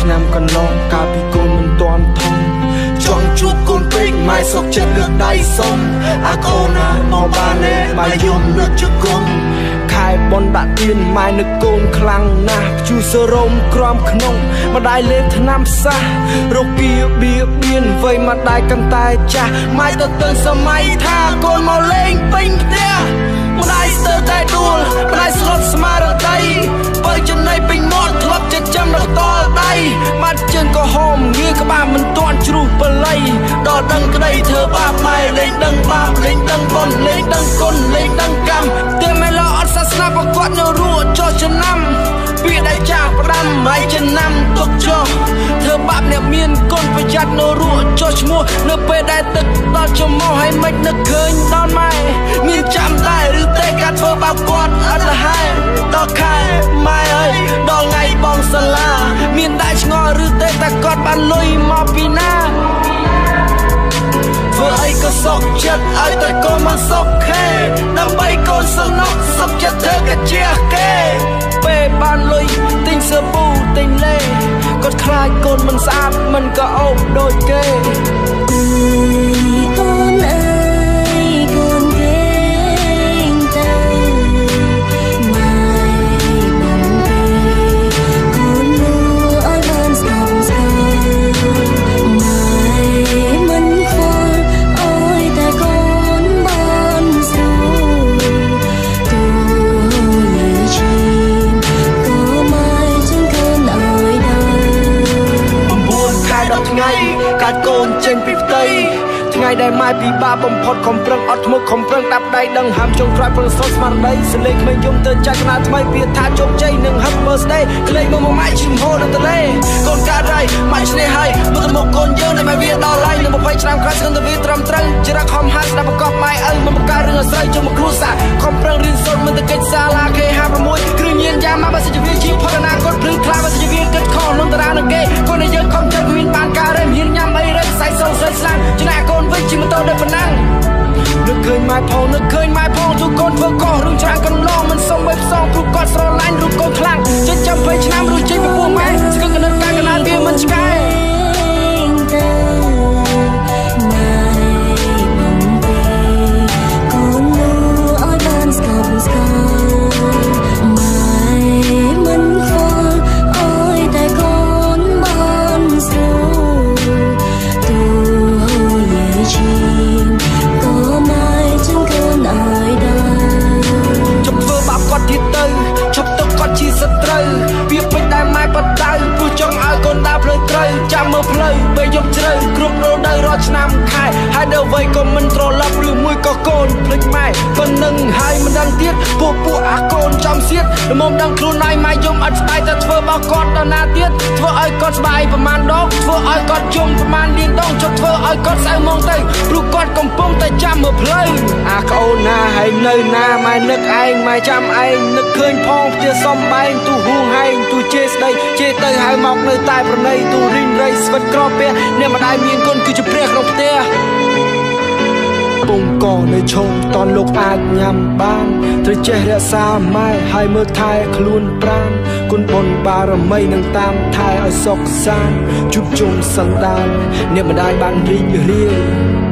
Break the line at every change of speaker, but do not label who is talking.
ឆ្នាំកន្លងកាលពីកូនមិនទាន់ធំចង់ជួបកូនពេកម៉ែសុកចិត្តលើកដៃសុំអាកូនណាមកបានទេម៉ែយំនឹកជង្គង់ខែបនដាក់ទៀនម៉ែនឹកកូនខ្លាំងណាស់ជួសរោមក្រំក្នុងម្ដាយលេបថ្នាំផ្សះរោគពីបៀបៀនវ័យម្ដាយកាន់តែចាស់ម៉ែទៅទិញសម័យថាកូនមកលេងពេញផ្ទះម្ដាយស្ទើរតែដួលម្ដាយស្លុតស្មារតីបើចំណៃពេញមាត់ធ្លាប់ចិញ្ចឹមដល់តល់ដៃបាត់ជើងក៏ហមងារក្បាលមិនទាន់ជ្រុះបល័យដល់ដឹងក្តីធ្វើបាបម៉ែលេងដឹងបាបលេងដឹងបុណ្យលេងដឹងគុណលេងដឹងកម្មតែមិនឡអត់សាសនាប្រកបនៅរស់ចោះចំណាំពីដែលចាស់ផ្ដាំហើយចំណាំទុកចោះធ្វើបាបអ្នកមានគុណប្រយ័ត្ននៅរស់ចោះឈ្មោះនៅពេលដែលទឹកដល់ច្រមុះហើយមិននឹកឃើញដល់ម៉ែមានចាំដែរឬទេការធ្វើបាបគាត់អត់លះហើយដល់ខែម៉ែអើយដល់ថ្ងៃបងសាលាមានតែឆ្ងល់ឬទេតែគាត់បានលុយមកពីណាធ្វើអីក៏សុខចិត្តឲ្យតែកូនមកសុខខេដើម្បីកូនសំណុកសុខចិត្តធ្វើកាជាគេពេលបានលុយទិញសាប៊ូទិញលេគាត់ខ្លាចកូនមិនស្អាតមិនក៏អូបដូចគេ
កូនអើយកូនគេទៅម៉ែបងពេកូនលូឲ្យបានស្គាល់ស្គាល់ម៉ែមិនខ្វល់អើយតែកូនបានស្រួលទូលើឈីមក៏ម៉ែចឹងកូនឲ្យ
9 ខែ10 ថ្ងៃកាត់កូនចេញពីផ្ទៃថ្ងៃដែលម៉ែពិបាកបំផុតខំប្រឹងអត់ធ្មត់ខំប្រឹងដាប់ដៃដឹងហាមចុងក្រោយប្រឹងសុខស្មារតីសលេងក្មេងយំទៅចាច់កណាថ្មីពាក្យថាជោគជ័យនឹង Happy Birthday ក្លែងមកម៉ែជិមហូរនៅទលេកូនកាត់ហើយម៉ែឆ្នេះហើយមើលទៅមុខកូនយើងដែលម៉ែវាដល់ហើយនឹង20ឆ្នាំក្រោយស្គនទៅវាត្រឹមត្រូវជារកខំហាត់ស្ដាប់ប្រកបម៉ែឪមិនបង្កើតរឿងអាស្រ័យចូលមកគ្រួសារខំប្រឹងរៀនសូត្រមិនទៅកិច្ចសាលា K56 គ្រឿងញៀនយ៉ាមកបើសិនជាវាជាផកអនាគតភ្លឺខ្លាបើសិនជាវាគិតខុសនឹងតារានឹងគេកូនដែលយើងខំចិត្តមានបានការរែមហ៊ានញ៉ាំអីរែកខ្សែសូវស្រីស្លាំងចំណាកូនវិញជិះម៉ូតូដូចប៉ុណ្ណឹងនឹកឃើញម៉ែផងនឹកឃើញម៉ែផងទូកូនធ្វើកោះរឿងច្រើនកន្លងមិនសុំបីផ្សងព្រោះគាត់ស្រឡាញ់រូបកូនខ្លាំងចិត្តចាំ20ឆ្នាំរួចចេញពីពោះម៉ែស្គឹងកណិតកាយកណាវាមិនឆ្កែចាំមើលផ្លូវពេលយប់ជ្រៅគ្រប់រដូវរាល់ឆ្នាំខែហើយដល់វ័យក៏មិនត្រឡប់ឬមួយក៏កូនភ្លេចម៉ែប៉ុណ្ណឹងហើយមិនដឹងទៀតពួកអាកូនចំសៀតល្មមដឹងខ្លួនហើយម៉ែយំអត់ស្ដាយតែធ្វើបោកគាត់ដល់ណាទៀតធ្វើឲ្យគាត់ស្បាយប្រមាណដងធ្វើឲ្យគាត់យំប្រមាណលានដងចុះធ្វើឲ្យគាត់ស្អៅមកទៅព្រោះគាត់កំពុងតែចាំមើលផ្លូវអាកូនណាហើយនៅណាម៉ែនឹកឯងម៉ែចាំឯងនឹកឃើញផងផ្ទះសំបែងទូហួងហែងទូជេរស្ដីជេរទៅហើយមកនៅតែប្រណីទូរីងរៃស្វិតក្រពះអ្នកម្ដាយមានគុណគឺជាព្រះក្នុងផ្ទះពងកនៅឈោងតនលោកអាចញ៉ាំបានត្រូវចេះរក្សាម៉ែហើយមើលថែខ្លួនប្រាណគុណបុណ្យបារមីនឹងតាមថែឲ្យសុខសាន្តជួបជុំសន្តានអ្នកម្ដាយបានរីករាយ